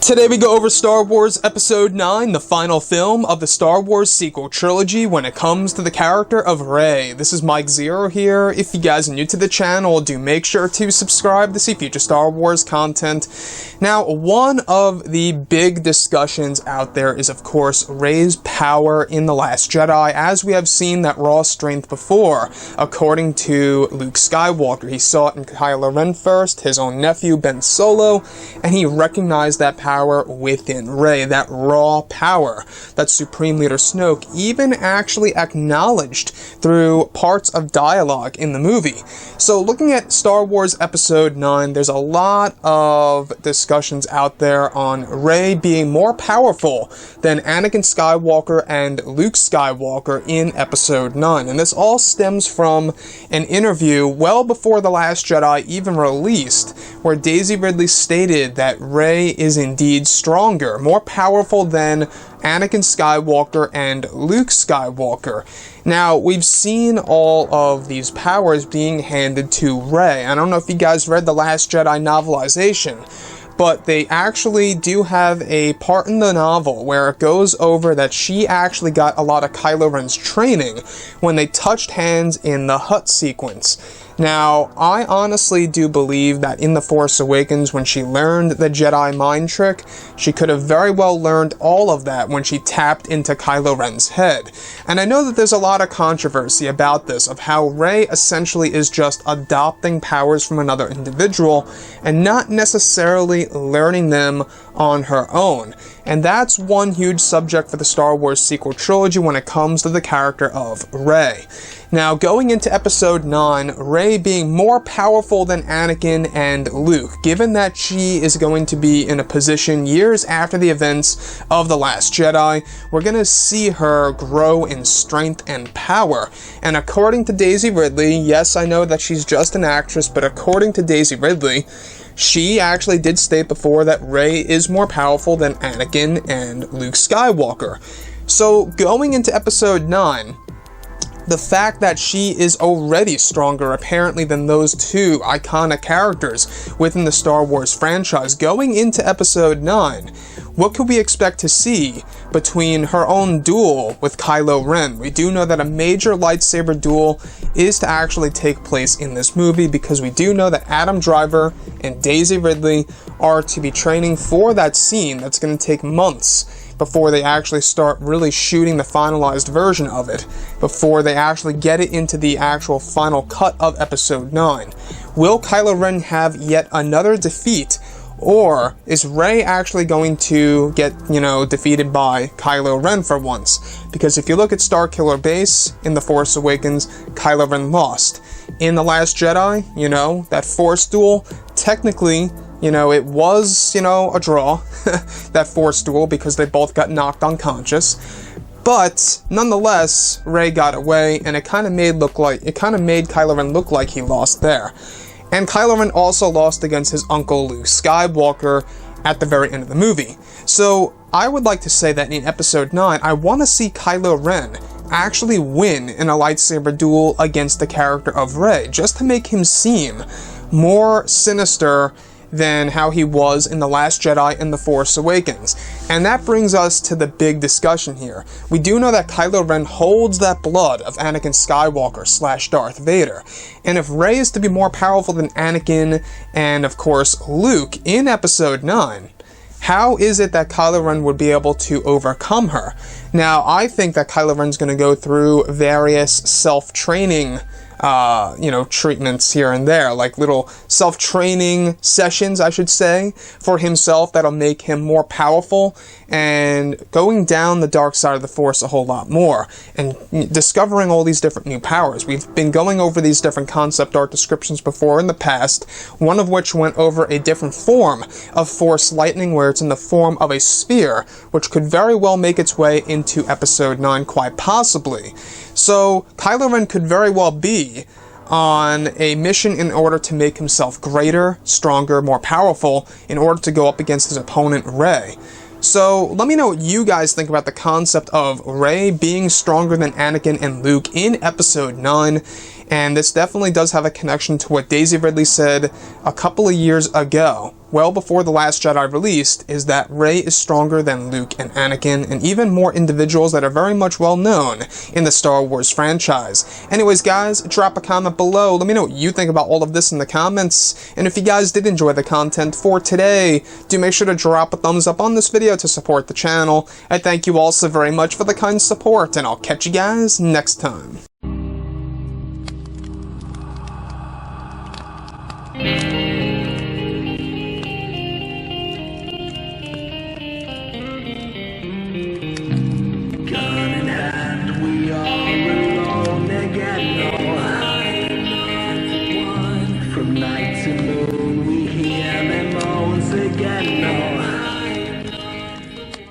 Today we go over Star Wars Episode 9, the final film of the Star Wars sequel trilogy when it comes to the character of Rey. This is Mike Zero here. If you guys are new to the channel, do make sure to subscribe to see future Star Wars content. Now, one of the big discussions out there is, of course, Rey's power in The Last Jedi, as we have seen that raw strength before. According to Luke Skywalker, he saw it in Kylo Ren first, his own nephew Ben Solo, and he recognized that power within Rey, that raw power that Supreme Leader Snoke even actually acknowledged through parts of dialogue in the movie. So looking at Star Wars Episode 9, there's a lot of discussions out there on Rey being more powerful than Anakin Skywalker and Luke Skywalker in Episode 9. And this all stems from an interview well before The Last Jedi even released, where Daisy Ridley stated that Rey is indeed stronger, more powerful than Anakin Skywalker and Luke Skywalker. Now, we've seen all of these powers being handed to Rey. I don't know if you guys read The Last Jedi novelization, but they actually do have a part in the novel where it goes over that she actually got a lot of Kylo Ren's training when they touched hands in the hut sequence. Now, I honestly do believe that in The Force Awakens, when she learned the Jedi mind trick, she could have very well learned all of that when she tapped into Kylo Ren's head. And I know that there's a lot of controversy about this, of how Rey essentially is just adopting powers from another individual and not necessarily learning them on her own. And that's one huge subject for the Star Wars sequel trilogy when it comes to the character of Rey. Now, going into Episode 9, Rey being more powerful than Anakin and Luke, given that she is going to be in a position years after the events of The Last Jedi, we're going to see her grow in strength and power. And according to Daisy Ridley, yes, I know that she's just an actress, but according to Daisy Ridley, she actually did state before that Rey is more powerful than Anakin and Luke Skywalker. So, going into Episode 9, the fact that she is already stronger, apparently, than those two iconic characters within the Star Wars franchise, going into Episode 9, what could we expect to see between her own duel with Kylo Ren? We do know that a major lightsaber duel is to actually take place in this movie, because we do know that Adam Driver and Daisy Ridley are to be training for that scene that's going to take months before they actually start really shooting the finalized version of it, before they actually get it into the actual final cut of Episode 9. Will Kylo Ren have yet another defeat, or is Rey actually going to get, defeated by Kylo Ren for once? Because if you look at Starkiller Base in The Force Awakens, Kylo Ren lost. In The Last Jedi, that Force duel, technically, it was, a draw, that Force duel, because they both got knocked unconscious. But, nonetheless, Rey got away, and it kind of made Kylo Ren look like he lost there. And Kylo Ren also lost against his uncle Luke Skywalker at the very end of the movie. So, I would like to say that in Episode 9, I want to see Kylo Ren actually win in a lightsaber duel against the character of Rey, just to make him seem more sinister than how he was in The Last Jedi and The Force Awakens. And that brings us to the big discussion here. We do know that Kylo Ren holds that blood of Anakin Skywalker / Darth Vader. And if Rey is to be more powerful than Anakin and, of course, Luke in Episode 9, how is it that Kylo Ren would be able to overcome her? Now, I think that Kylo Ren's going to go through various self-training treatments here and there, like little self-training sessions, I should say, for himself that'll make him more powerful and going down the dark side of the Force a whole lot more and discovering all these different new powers. We've been going over these different concept art descriptions before in the past, one of which went over a different form of Force lightning where it's in the form of a sphere, which could very well make its way into Episode 9 quite possibly. So, Kylo Ren could very well be on a mission in order to make himself greater, stronger, more powerful, in order to go up against his opponent, Rey. So, let me know what you guys think about the concept of Rey being stronger than Anakin and Luke in Episode 9, And this definitely does have a connection to what Daisy Ridley said a couple of years ago, well before The Last Jedi released, is that Rey is stronger than Luke and Anakin, and even more individuals that are very much well known in the Star Wars franchise. Anyways, guys, drop a comment below. Let me know what you think about all of this in the comments. And if you guys did enjoy the content for today, do make sure to drop a thumbs up on this video to support the channel. And thank you all so very much for the kind support, and I'll catch you guys next time.